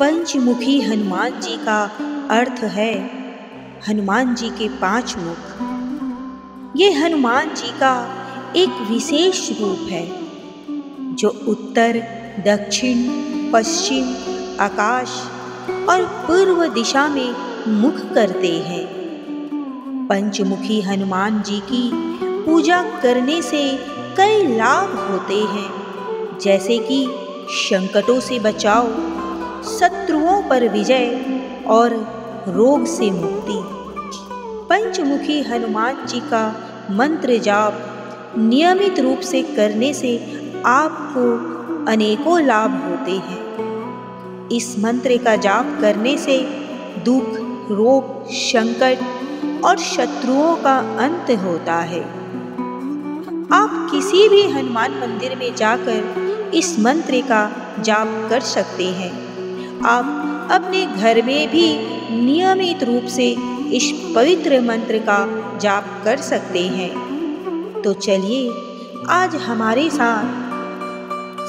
पंचमुखी हनुमान जी का अर्थ है हनुमान जी के 5 मुख। ये हनुमान जी का एक विशेष रूप है जो उत्तर, दक्षिण, पश्चिम, आकाश और पूर्व दिशा में मुख करते हैं। पंचमुखी हनुमान जी की पूजा करने से कई लाभ होते हैं, जैसे कि संकटों से बचाव, शत्रुओं पर विजय और रोग से मुक्ति। पंचमुखी हनुमान जी का मंत्र जाप नियमित रूप से करने से आपको अनेकों लाभ होते हैं। इस मंत्र का जाप करने से दुख, रोग, संकट और शत्रुओं का अंत होता है। आप किसी भी हनुमान मंदिर में जाकर इस मंत्र का जाप कर सकते हैं। आप अपने घर में भी नियमित रूप से इस पवित्र मंत्र का जाप कर सकते हैं। तो चलिए आज हमारे साथ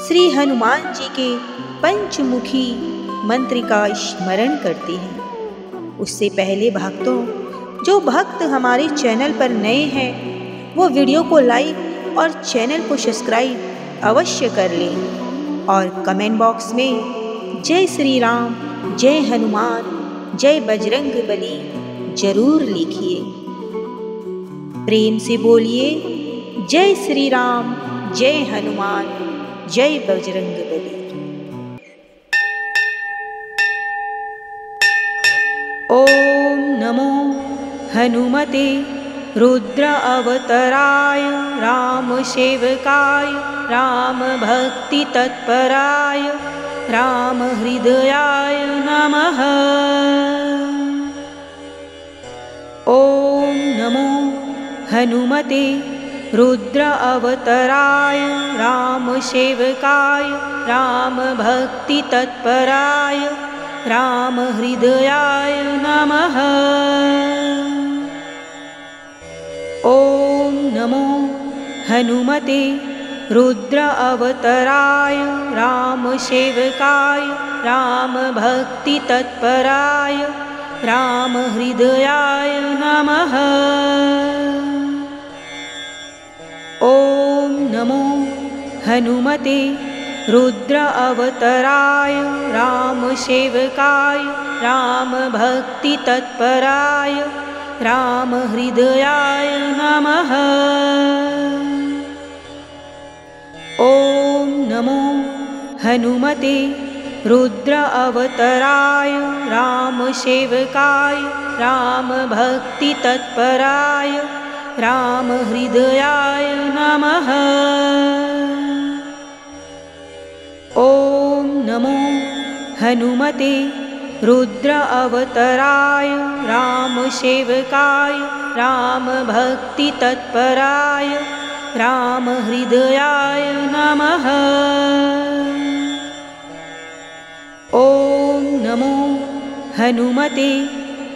श्री हनुमान जी के पंचमुखी मंत्र का स्मरण करते हैं। उससे पहले भक्तों, जो भक्त हमारे चैनल पर नए हैं वो वीडियो को लाइक और चैनल को सब्सक्राइब अवश्य कर लें और कमेंट बॉक्स में जय श्री राम, जय हनुमान, जय बजरंगबली जरूर लिखिए। प्रेम से बोलिए जय श्री राम, जय हनुमान, जय बजरंगबली। ओम नमो हनुमते रुद्र अवतराय राम सेवकाय राम भक्ति तत्पराय राम हृदयाय नमः। ओम नमो हनुमते रुद्र अवतराय राम सेवकाय राम भक्ति तत्पराय राम हृदयाय नमः। ओम नमो हनुमते रुद्र अवतराय राम सेवकाय राम भक्ति तत्पराय राम हृदयाय नमः। ओम नमो हनुमते रुद्र अवतराय राम सेवकाय राम भक्ति तत्पराय राम हृदयाय नमः। ओम नमो हनुमते रुद्र अवतराय राम सेवकाय राम भक्ति तत्पराय राम हृदयाय नमः। ओम नमो हनुमते रुद्र अवतराय राम सेवकाय राम भक्ति तत्पराय राम हृदयाय नमः। ओम नमो हनुमते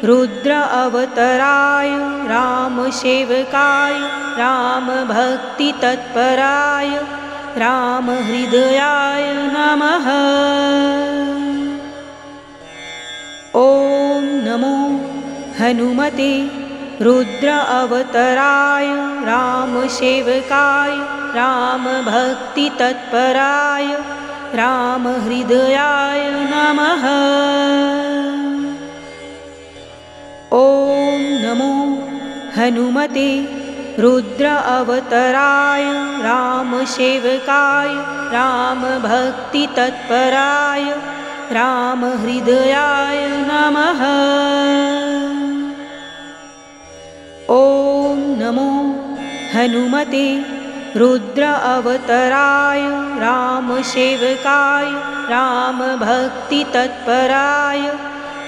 रुद्र अवतराय राम सेवकाय राम भक्ति तत्पराय राम हृदयाय नमः। ओम नमो हनुमते रुद्र अवतराय राम सेवकाय राम भक्ति तत्पराय राम हृदयाय नमः। ओम नमो हनुमते रुद्र अवतराय राम सेवकाय राम भक्ति तत्पराय राम हृदयाय नमः। ओम नमो हनुमते रुद्र अवतराय राम सेवकाय राम भक्ति तत्पराय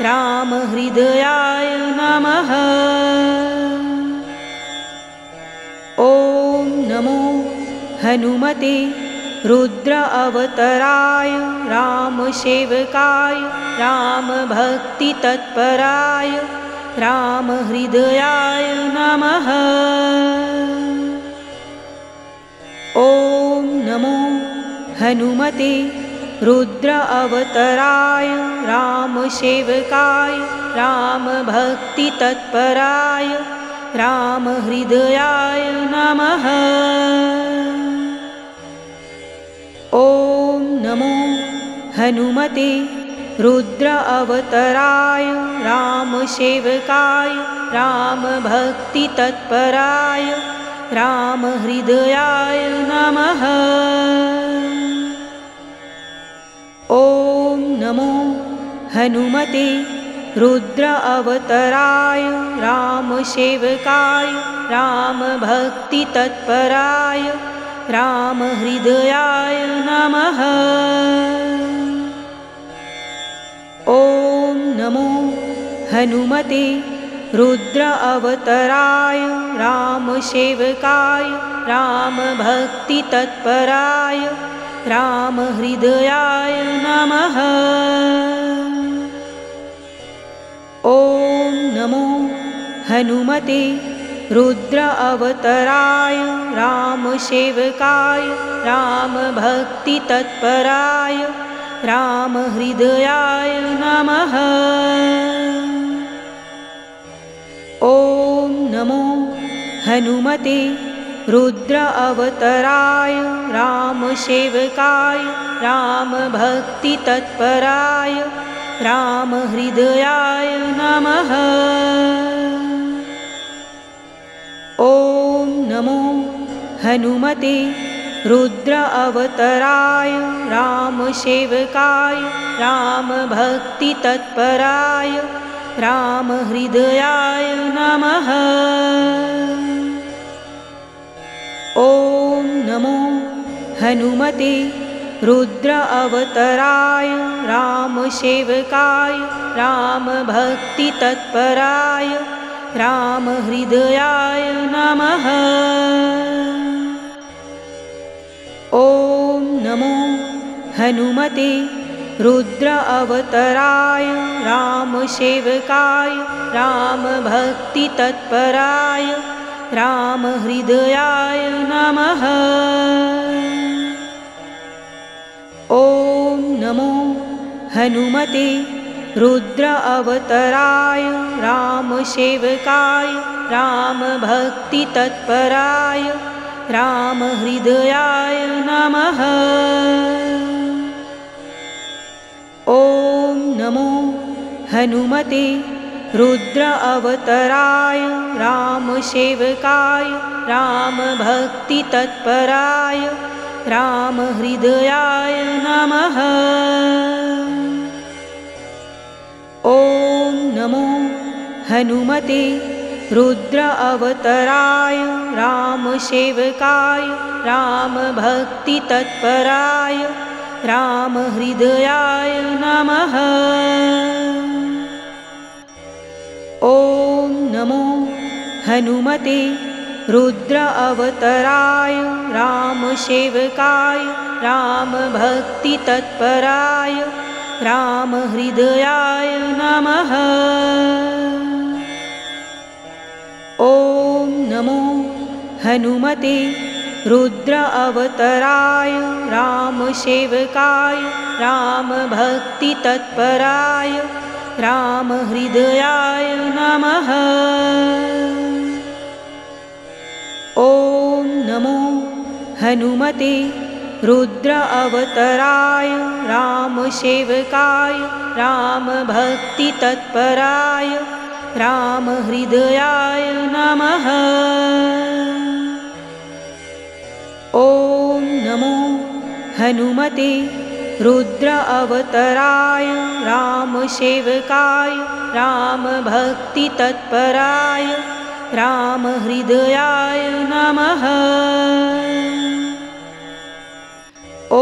राम हृदयाय नमः। ओम नमो हनुमते रुद्र अवतराय राम सेवकाय राम भक्ति तत्पराय राम हृदयाय नमः। ओम नमो हनुमते रुद्र अवतराय राम रामसेवकाय रामभक्तितत्पराय रामहृदयाय नमः। ॐ नमो हनुमते रुद्र अवतराय रामसेवकाय रामभक्तितत्पराय रामहृदयाय नमः। ॐ नमो हनुमते रुद्र अवतराय रामसेवकाय रामभक्तितत्पराय रामहृदयाय नमः। ॐ नमो हनुमते रुद्र अवतराय रामसेवकाय रामभक्तितत्पराय रामहृदयाय नमः। ॐ नमो हनुमते रुद्र अवतराय रामसेवकाय रामभक्तितत्पराय रामहृदयाय नमः। ॐ नमो हनुमते रुद्र अवतराय रामसेवकाय रामभक्तितत्पराय रामहृदयाय नमः। ॐ नमो हनुमते रुद्र अवतराय रामसेवकाय रामभक्तितत्पराय रामहृदयाय नमः। ॐ नमो हनुमते रुद्र अवतराय रामसेवकाय रामभक्तितत्पराय रामहृदयाय नमः। ॐ नमो हनुमते रुद्र अवतराय रामसेवकाय रामभक्तितत्पराय रामहृदयाय नमः। ॐ नमो हनुमते रुद्र अवतराय रामसेवकाय रामभक्तितत्पराय रामहृदयाय नमः। ॐ नमो हनुमते रुद्र अवतराय रामसेवकाय रामभक्तितत्पराय रामहृदयाय नमः। ॐ नमो हनुमते रुद्र अवतराय रामसेवकाय रामभक्तितत्पराय रामहृदयाय नमः। ॐ नमो हनुमते रुद्र अवतराय रामसेवकाय रामभक्तितत्पराय रामहृदयाय नमः। ॐ नमो हनुमते रुद्र अवतराय रामसेवकाय रामभक्तितत्पराय रामहृदयाय नमः। ॐ नमो हनुमते रुद्र अवतराय रामसेवकाय रामभक्तितत्पराय रामहृदयाय नमः। ॐ नमो हनुमते रुद्र अवतराय रामसेवकाय रामभक्तितत्पराय रामहृदयाय नमः। ॐ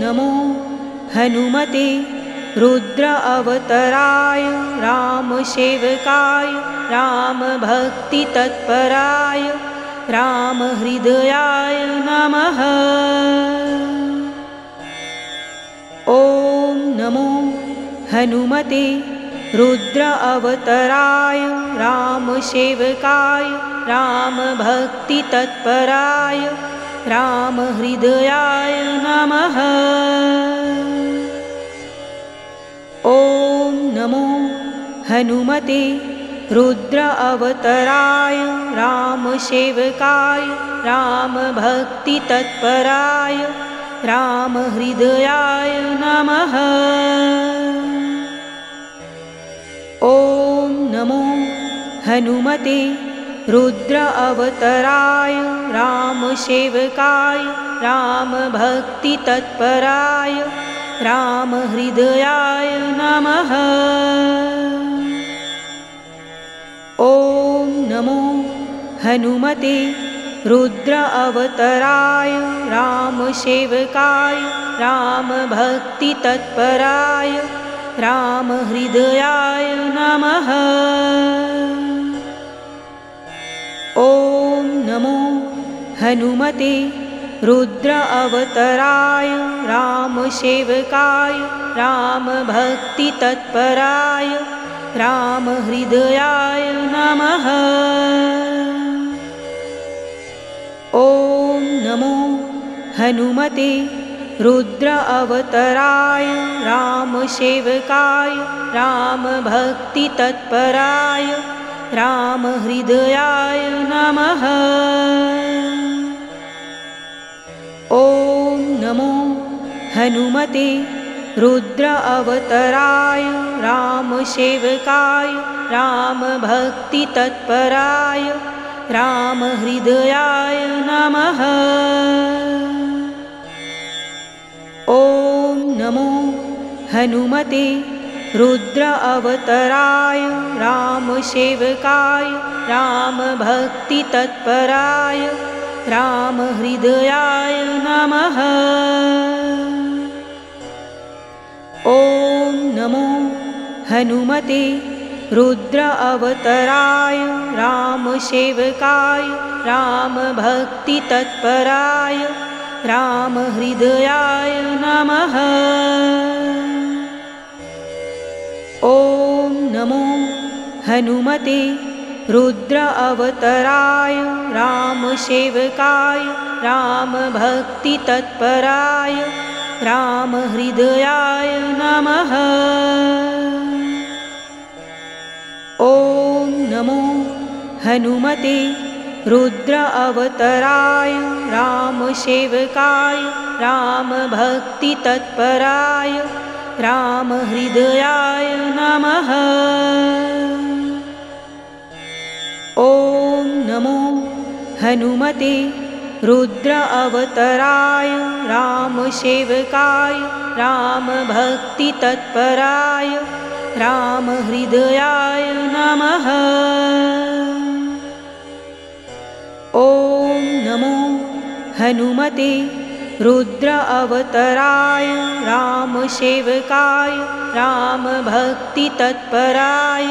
नमो हनुमते रुद्र अवतराय रामसेवकाय रामभक्तितत्पराय रामहृदयाय नमः। ॐ नमो हनुमते रुद्र अवतराय रामसेवकाय रामभक्तितत्पराय रामहृदयाय नमः। ॐ नमो हनुमते रुद्र अवतराय रामसेवकाय रामभक्तितत्पराय रामहृदयाय नमः। ॐ नमो हनुमते रुद्र अवतराय रामसेवकाय रामभक्तितत्पराय रामहृदयाय नमः। ॐ नमो हनुमते रुद्र अवतराय रामसेवकाय रामभक्तितत्पराय रामहृदयाय नमः। ॐ नमो हनुमते रुद्र अवतराय रामसेवकाय रामभक्तितत्पराय रामहृदयाय नमः। ॐ नमो हनुमते रुद्र अवतराय रामसेवकाय रामभक्तितत्पराय रामहृदयाय नमः। ॐ नमो हनुमते रुद्र अवतराय रामसेवकाय रामभक्तितत्पराय रामहृदयाय नमः। ॐ नमो हनुमते रुद्र अवतराय रामसेवकाय रामभक्तितत्पराय रामहृदयाय नमः। ॐ नमो हनुमते रुद्र अवतराय रामसेवकाय रामभक्तितत्पराय रामहृदयाय नमः। ॐ नमो हनुमते रुद्र अवतराय रामसेवकाय रामभक्तितत्पराय रामहृदयाय नमः। ॐ नमो हनुमते रुद्र अवतराय रामसेवकाय रामभक्तितत्पराय रामहृदयाय नमः। ॐ नमो हनुमते रुद्र अवतराय रामसेवकाय रामभक्तितत्पराय रामहृदयाय नमः। ॐ नमो हनुमते रुद्र अवतराय रामसेवकाय रामभक्तितत्पराय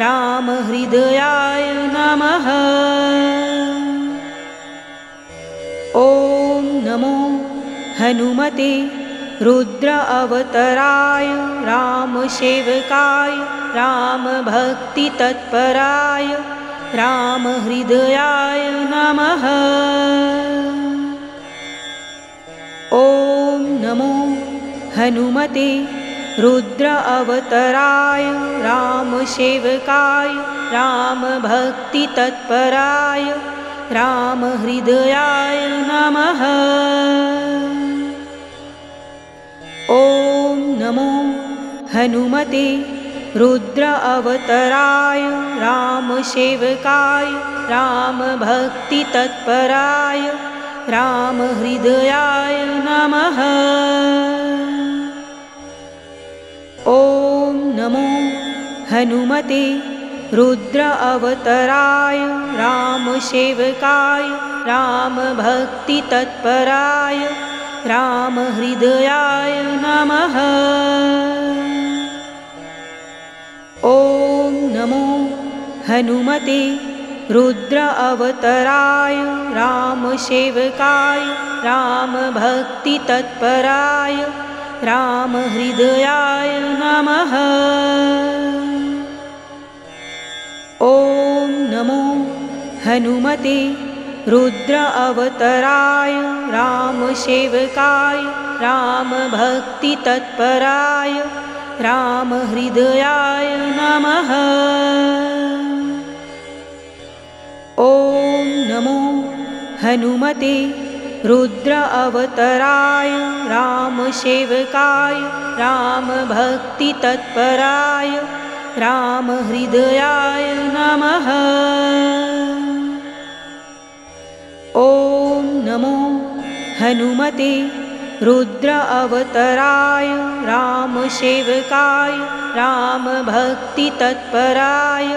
रामहृदयाय नमः। ॐ नमो हनुमते रुद्र अवतराय रामसेवकाय रामभक्तितत्पराय रामहृदयाय नमः। ॐ नमो हनुमते रुद्र अवतराय रामसेवकाय रामभक्तितत्पराय रामहृदयाय नमः। ॐ नमो हनुमते रुद्र अवतराय रामसेवकाय रामभक्तितत्पराय रामहृदयाय नमः। ॐ नमो हनुमते रुद्र अवतराय रामसेवकाय रामभक्तितत्पराय रामहृदयाय नमः। ॐ नमो हनुमते रुद्र अवतराय रामसेवकाय रामभक्तितत्पराय रामहृदयाय नमः। ॐ नमो हनुमते रुद्र अवतराय रामसेवकाय रामभक्तितत्पराय रामहृदयाय नमः। ॐ नमो हनुमते रुद्र अवतराय रामसेवकाय रामभक्तितत्पराय रामहृदयाय नमः। ॐ नमो हनुमते रुद्र अवतराय रामसेवकाय रामभक्तितत्पराय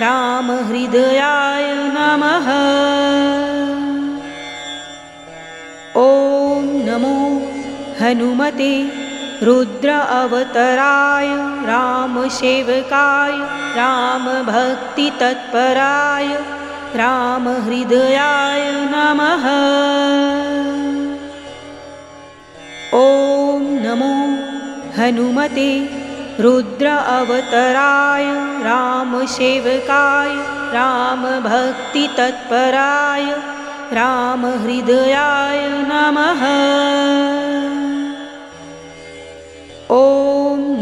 रामहृदयाय नमः। ॐ नमो हनुमते रुद्र अवतराय रामसेवकाय रामभक्तितत्पराय रामहृदयाय नमः। ॐ नमो हनुमते रुद्र अवतराय रामसेवकाय रामभक्तितत्पराय रामहृदयाय नमः। ॐ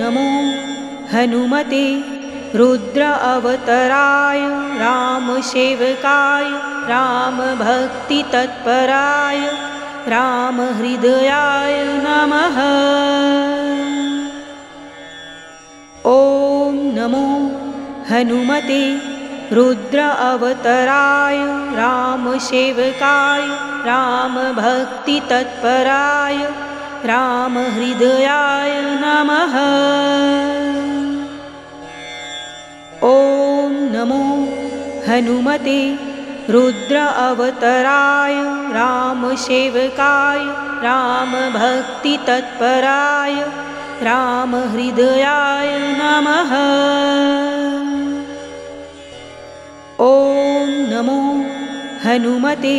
नमो हनुमते रुद्र अवतराय रामसेवकाय रामभक्तितत्पराय रामहृदयाय नमः। ॐ नमो हनुमते रुद्र अवतराय रामसेवकाय रामभक्तितत्पराय रामहृदयाय नमः। ॐ नमो हनुमते रुद्र अवतराय रामसेवकाय रामभक्तितत्पराय रामहृदयाय नमः। ॐ नमो हनुमते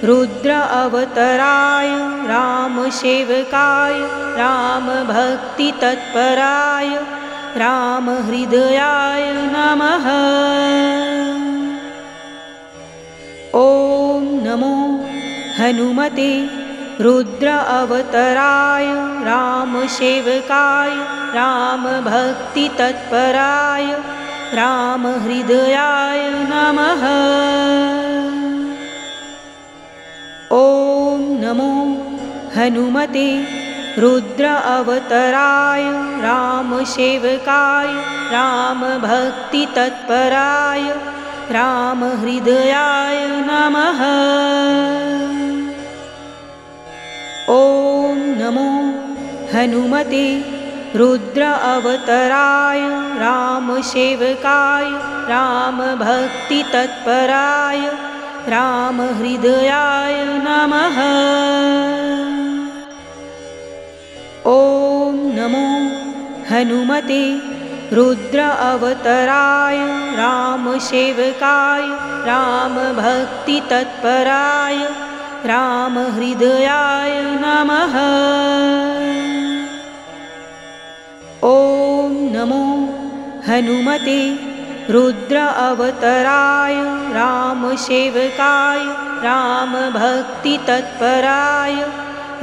रुद्र अवतराय रामसेवकाय रामभक्तितत्पराय रामहृदयाय नमः। ॐ नमो हनुमते रुद्र अवतराय रामसेवकाय रामभक्तितत्पराय रामहृदयाय नमः। ॐ नमो हनुमते रुद्र अवतराय रामसेवकाय रामभक्तितत्पराय रामहृदयाय नमः। ॐ नमो हनुमते रुद्र अवतराय रामसेवकाय रामभक्तितत्पराय रामहृदयाय नमः। ॐ नमो हनुमते रुद्र अवतराय रामसेवकाय रामभक्तितत्पराय रामहृदयाय नमः। ॐ नमो हनुमते रुद्र अवतराय रामसेवकाय रामभक्तितत्पराय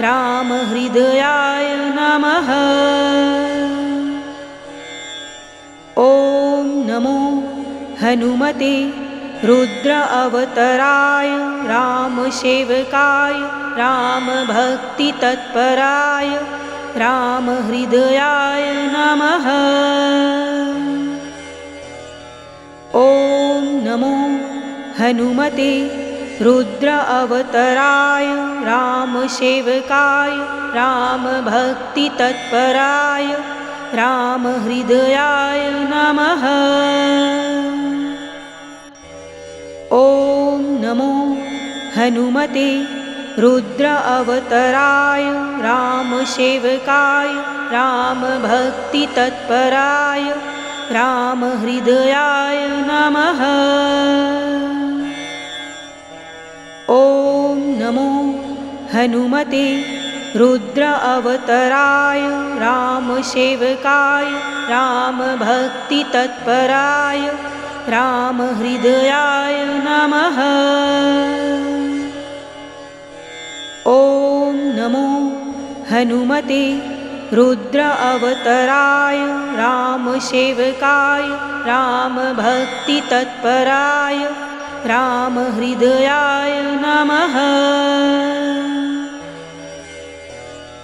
रामहृदयाय नमः। ॐ नमो हनुमते रुद्र अवतराय रामसेवकाय रामभक्तितत्पराय रामहृदयाय नमः। ॐ नमो हनुमते रुद्र अवतराय रामसेवकाय रामभक्तितत्पराय रामहृदयाय नमः। ॐ नमो हनुमते रुद्र अवतराय रामसेवकाय रामभक्तितत्पराय रामहृदयाय नमः। ॐ नमो हनुमते रुद्र अवतराय रामसेवकाय रामभक्तितत्पराय रामहृदयाय नमः। ॐ नमो हनुमते रुद्र अवतराय रामसेवकाय रामभक्तितत्पराय रामहृदयाय नमः।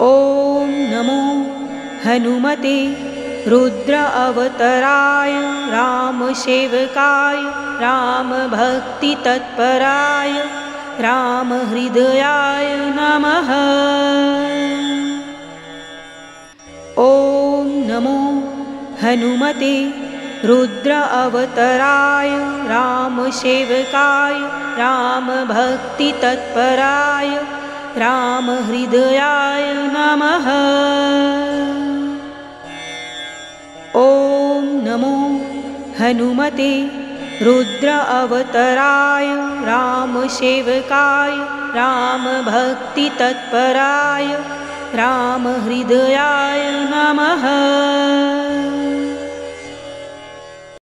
ॐ नमो हनुमते रुद्र अवतराय रामसेवकाय रामभक्तितत्पराय रामहृदयाय नमः। ॐ नमो हनुमते रुद्र अवतराय रामसेवकाय रामभक्तितत्पराय रामहृदयाय नमः। ॐ नमो हनुमते रुद्र अवतराय रामसेवकाय रामभक्तितत्पराय रामहृदयाय नमः।